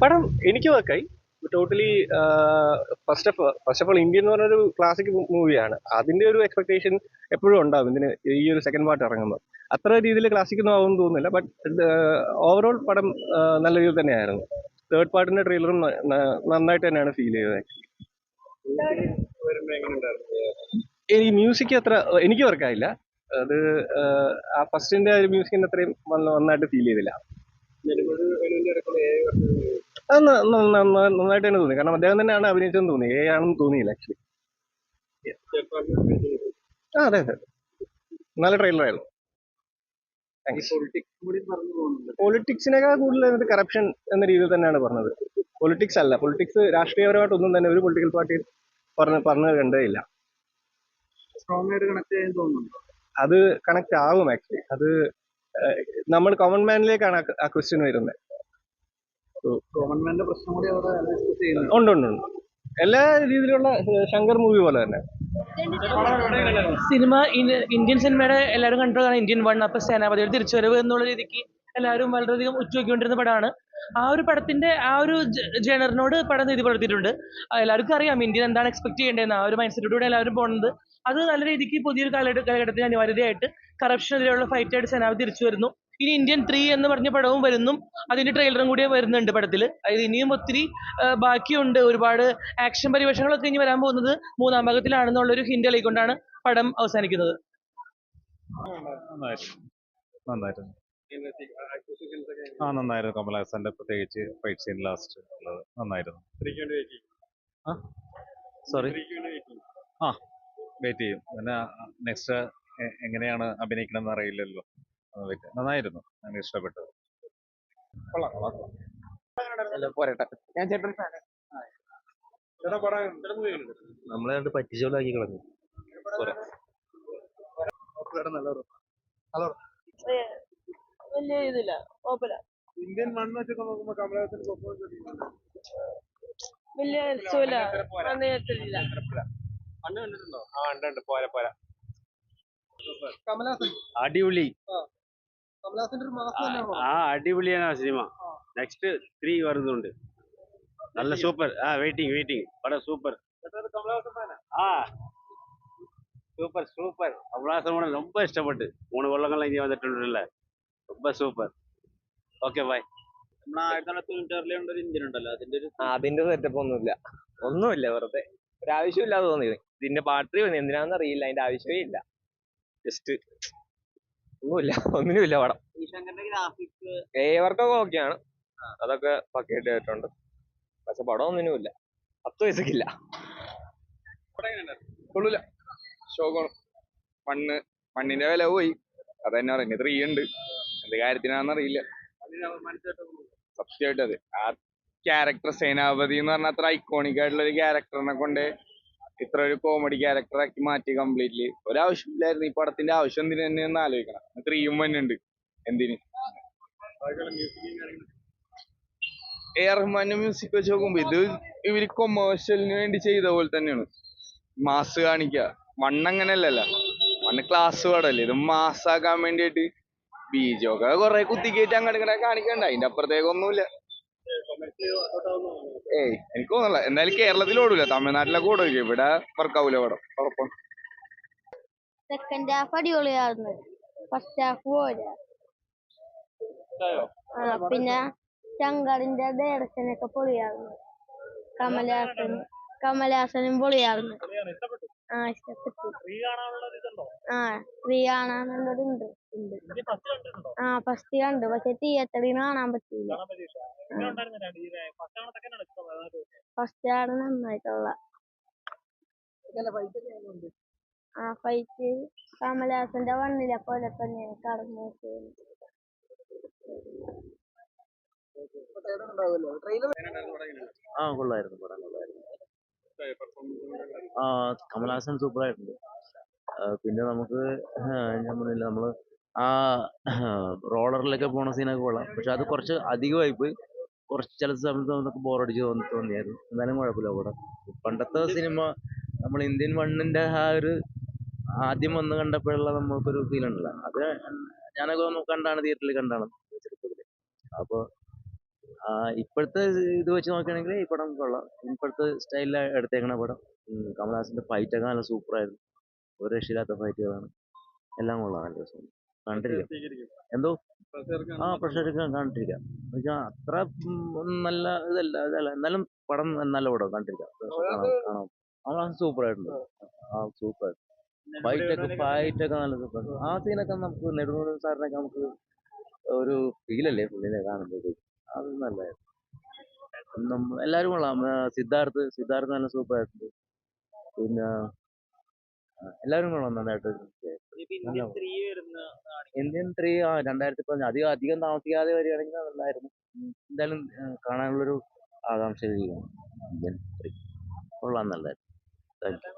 പടം എനിക്ക് വർക്കായി totally. First of all Indian എന്ന് പറഞ്ഞൊരു ക്ലാസിക് മൂവിയാണ്. അതിന്റെ ഒരു എക്സ്പെക്ടേഷൻ എപ്പോഴും ഉണ്ടാവും ഇതിന് ഈ ഒരു സെക്കൻഡ് പാർട്ട് ഇറങ്ങുമ്പോൾ. അത്ര രീതിയിൽ ക്ലാസിക് ഒന്നും ആവുമെന്ന് തോന്നുന്നില്ല. ബട്ട് ഓവറോൾ പടം നല്ല രീതിയിൽ തന്നെയായിരുന്നു. തേർഡ് പാർട്ടിന്റെ ട്രെയിലറും നന്നായിട്ട് തന്നെയാണ് ഫീൽ ചെയ്തത്. ഈ മ്യൂസിക് അത്ര എനിക്ക് വർക്കായില്ല. അത് ആ ഫസ്റ്റിന്റെ ഒരു മ്യൂസിക്കിന്റെ അത്രയും നന്നായിട്ട് ഫീൽ ചെയ്തില്ല. അത് നന്നായിട്ട് തന്നെ തോന്നി. കാരണം അദ്ദേഹം തന്നെയാണ് അഭിനയിച്ചതെന്ന് തോന്നി. ആണെന്ന് തോന്നിയില്ല ആക്ച്വലി. അതെ അതെ, നല്ല ട്രെയിലറായിരുന്നു. പൊളിറ്റിക്സിനേക്കാൾ കൂടുതൽ കറപ്ഷൻ എന്ന രീതിയിൽ തന്നെയാണ് പറഞ്ഞത്. പൊളിറ്റിക്സ് അല്ല, പൊളിറ്റിക്സ് രാഷ്ട്രീയപരമായിട്ടൊന്നും തന്നെ ഒരു പൊളിറ്റിക്കൽ പാർട്ടി പറഞ്ഞു കണ്ടേയില്ല. അത് കണക്ട് ആവും ആക്ച്വലി. അത് നമ്മൾ കോമൺ മാനിലേക്കാണ് ആ ക്വസ്റ്റ്യൻ വരുന്നത്. ഉണ്ട് ഉണ്ട് ഉണ്ട്. എല്ലാ രീതിയിലുള്ള ശങ്കർ മൂവി പോലെ തന്നെ. സിനിമ ഇന്ത്യൻ സിനിമയുടെ എല്ലാവരും കണ്ടതാണ് ഇന്ത്യൻ 1. അപ്പൊ സേനാപതിയുടെ തിരിച്ചുവരവ് എന്നുള്ള രീതിക്ക് എല്ലാവരും വളരെയധികം ഉറ്റുനോക്കിക്കൊണ്ടിരുന്ന പടമാണ്. ആ ഒരു പടത്തിന്റെ ആ ഒരു ജനറിനോട് പടം നീതി പുലർത്തിയിട്ടുണ്ട്. എല്ലാവർക്കും അറിയാം ഇന്ത്യൻ എന്താണ് എക്സ്പെക്ട് ചെയ്യേണ്ടതെന്ന്. ആ ഒരു മൈൻഡ് സെറ്റോടെ എല്ലാവരും പോകുന്നത്. അത് നല്ല രീതിക്ക് പുതിയൊരു കാലഘട്ടത്തിന് അനിവാര്യതയായിട്ട് കറപ്ഷനെതിരെയുള്ള ഫൈറ്റായിട്ട് സേനാപതി തിരിച്ചു വരുന്നു. ഇനി ഇന്ത്യൻ 3 എന്ന് പറഞ്ഞ പടവും വരുന്നു. അതിന്റെ ട്രെയിലറും കൂടി വരുന്നുണ്ട് പടത്തിൽ. അതായത് ഇനിയും ഒത്തിരി ബാക്കിയുണ്ട്. ഒരുപാട് ആക്ഷൻ പരിവേഷങ്ങളൊക്കെ ഇനി വരാൻ പോകുന്നത് 3-ാം ഭാഗത്തിലാണെന്നുള്ളൊരു ഹിന്റ് നൽകിക്കൊണ്ടാണ് പടം അവസാനിക്കുന്നത്. നന്നായിരുന്നു. നന്നായിരുന്നു. കമലഹാസന്റെ പ്രത്യേകിച്ച് ഫൈറ്റ് സീൻ ലാസ്റ്റ് ഉള്ളത് നന്നായിരുന്നു. സോറി, വെയിറ്റ് ചെയ്യും. പിന്നെ നെക്സ്റ്റ് എങ്ങനെയാണ് അഭിനയിക്കണം എന്ന് അറിയില്ലല്ലോ. നന്നായിരുന്നു, എനിക്ക് ഇഷ്ടപ്പെട്ടു. നമ്മളെ കണ്ട് പറ്റിച്ചോലാക്കി കളഞ്ഞു. വലിയ ഇതില്ല, കുഴപ്പമില്ല. ഇന്ത്യൻ 1 വെച്ചൊക്കെ നോക്കുമ്പോ കമലഹാസൻ പെർഫോമൻസ് വലിയ രസമില്ല, നന്നായിട്ടില്ല. അടിപൊളി. കമലഹാസന്റെ ഒരു മാസം അടിപൊളിയാണ് ആ സിനിമ. നെക്സ്റ്റ് 3 വരുന്നുണ്ട്. நல்ல சூப்பர். வெயிட்டிங் படம் சூப்பர். சூப்பர். கமலஹாசன் ரொம்ப இஷ்டப்பட்டு 3 കൊല്ലങ്ങൾ ഇനി വന്നിട്ടുണ്ടല്ലേ. ரொம்ப സൂപ്പർ. Okay bye. അതിന്റെ സെറ്റപ്പ് ഒന്നുമില്ല, വെറുതെ ഒരു ആവശ്യമില്ലാതെ തോന്നിയത്. ഇതിന്റെ പാർട്ടി എന്തിനാന്ന് അറിയില്ല, അതിന്റെ ആവശ്യമേ ഇല്ല. ജസ്റ്റ് ഒന്നിനുമില്ല പടം. ഏവർക്കൊക്കെ ഓക്കെയാണ്, അതൊക്കെ പക്കയായിട്ട് ആയിട്ടുണ്ട്. പക്ഷെ പടം ഒന്നിനുമില്ല, 10 പൈസക്കില്ല. കൊള്ളൂല. ശോകമാണ്. മണ്ണിന്റെ വില പോയി. അതന്നെ പറയുന്നത്. 3 ഉണ്ട്, എന്ത് കാര്യത്തിനാന്നറിയില്ല. സത്യമായിട്ട് അത് ആ ക്യാരക്ടർ സേനാപതി എന്ന് പറഞ്ഞ അത്ര ഐക്കോണിക് ആയിട്ടുള്ള ഒരു ക്യാരക്ടറിനെ കൊണ്ട് ഇത്ര ഒരു കോമഡി ക്യാരക്ടറാക്കി മാറ്റി കംപ്ലീറ്റ്ലി. ഒരാവശ്യമില്ലായിരുന്നു ഈ പടത്തിന്റെ. ആവശ്യം എന്തിനു തന്നെ ഒന്ന് ആലോചിക്കണം. 3 തന്നെ എന്തിന്. AR റഹ്മാന്റെ മ്യൂസിക് വെച്ച് നോക്കുമ്പോ ഇത് ഇവര് കൊമേഴ്ഷ്യലിന് വേണ്ടി ചെയ്ത പോലെ തന്നെയാണ്. മാസ് കാണിക്കുക. മണ്ണങ്ങനെയല്ലല്ല, മണ്ണ് ക്ലാസ് പാടല്ലേ. ഇത് മാസാക്കാൻ വേണ്ടിയിട്ട് ബീജമൊക്കെ കുറെ കുത്തിക്കേറ്റ് അങ്ങോട്ട് ഇങ്ങനെ കാണിക്കണ്ട. അതിന്റെ അപ്പുറത്തേക്കൊന്നുമില്ല. എനിക്ക് തോന്നല്ല. എന്തായാലും കേരളത്തിൽ ഓടൂല, തമിഴ്നാട്ടിലൊക്കെ ഓടില്ല. ഇവിടെ വർക്കാവൂല പടം ഉറപ്പാണ്. സെക്കൻഡ് ഹാഫ് അടിപൊളിയായിരുന്നു, ഫസ്റ്റ് ഹാഫ് പോരാ. പിന്നെ ശങ്കറിന്റെ ഡയറക്ഷനൊക്കെ പൊളിയായിരുന്നു. കമലഹാസനും പൊളിയായിരുന്നു. ഇഷ്ടപ്പെട്ടു. 3 കാണാനുള്ളതുണ്ട്. ഫസ്റ്റ് കണ്ടു, പക്ഷെ തിയേറ്ററിൽ കാണാൻ പറ്റിയില്ല. ഫസ്റ്റ് ആണ് നന്നായിട്ടുള്ള ഫൈറ്റ്. കമലഹാസന്റെ 1 പോലെ തന്നെ കടന്നു. കൊള്ളായിരുന്നു, പടം കൊള്ളായിരുന്നു. കമലഹാസൻ സൂപ്പറായിട്ടുണ്ട്. പിന്നെ നമുക്ക് ഞാൻ പറഞ്ഞില്ല, നമ്മള് ആ റോളറിലൊക്കെ പോണ സീനൊക്കെ കൊള്ളാം. പക്ഷെ അത് കുറച്ച് അധികമായി പോയി. കുറച്ച് ചില സമയത്ത് നമുക്ക് ബോറടിച്ച് തോന്നിയായിരുന്നു. എന്നാലും കുഴപ്പമില്ല പടം. പണ്ടത്തെ സിനിമ നമ്മൾ ഇന്ത്യൻ 1ന്റെ ആ ഒരു ആദ്യം വന്ന് കണ്ടപ്പോഴുള്ള നമ്മൾക്കൊരു ഫീൽ ഉണ്ടല്ലോ, അത് ഞാനൊക്കെ കണ്ടാണ് തിയേറ്ററിൽ കണ്ടാണ് ചെറുപ്പത്തില്. അപ്പോൾ ഇപ്പോഴത്തെ ഇത് വെച്ച് നോക്കുകയാണെങ്കിൽ ഈ പടം കൊള്ളാം. ഇപ്പോഴത്തെ സ്റ്റൈലിൽ എടുത്തേക്കണ പടം. കമലഹാസന്റെ ഫൈറ്റൊക്കെ നല്ല സൂപ്പറായിരുന്നു. ഒരു രക്ഷയില്ലാത്ത ഫൈറ്റുകളാണ്. എല്ലാം കൊള്ളാം, നല്ല രസമുണ്ട്, കണ്ടിരിക്കാം. എന്തോ പ്രഷറൊക്കെ കണ്ടിരിക്കാം. എന്നുവെച്ചാൽ അത്ര നല്ല ഇതല്ല, എന്നാലും പടം നല്ല പടം, കണ്ടിരിക്കാം. കാണാം. കമലഹാസൻ സൂപ്പറായിട്ടുണ്ട്. സൂപ്പർ ഫൈറ്റൊക്കെ നല്ല സൂപ്പർ. ആ സീനൊക്കെ നമുക്ക് നെടുമുടി സാറിനൊക്കെ നമുക്ക് ഒരു ഫീലല്ലേ പുള്ളിനെ കാണുമ്പോഴത്തേക്ക്, അത് നല്ലതായിരുന്നു. എല്ലാവരും കൊള്ളാം. സിദ്ധാർത്ഥ് നല്ല സൂപ്പറായിട്ടുണ്ട്. പിന്നെ എല്ലാവരും കൊള്ളാം, നന്നായിട്ട്. ഇന്ത്യൻ 3 2010 അധികം താമസിക്കാതെ വരികയാണെങ്കിൽ നന്നായിരുന്നു. എന്തായാലും കാണാനുള്ളൊരു ആകാംക്ഷയിലാണ് ഇന്ത്യൻ 3. കൊള്ളാം, നല്ലതായിരുന്നു. Thank you.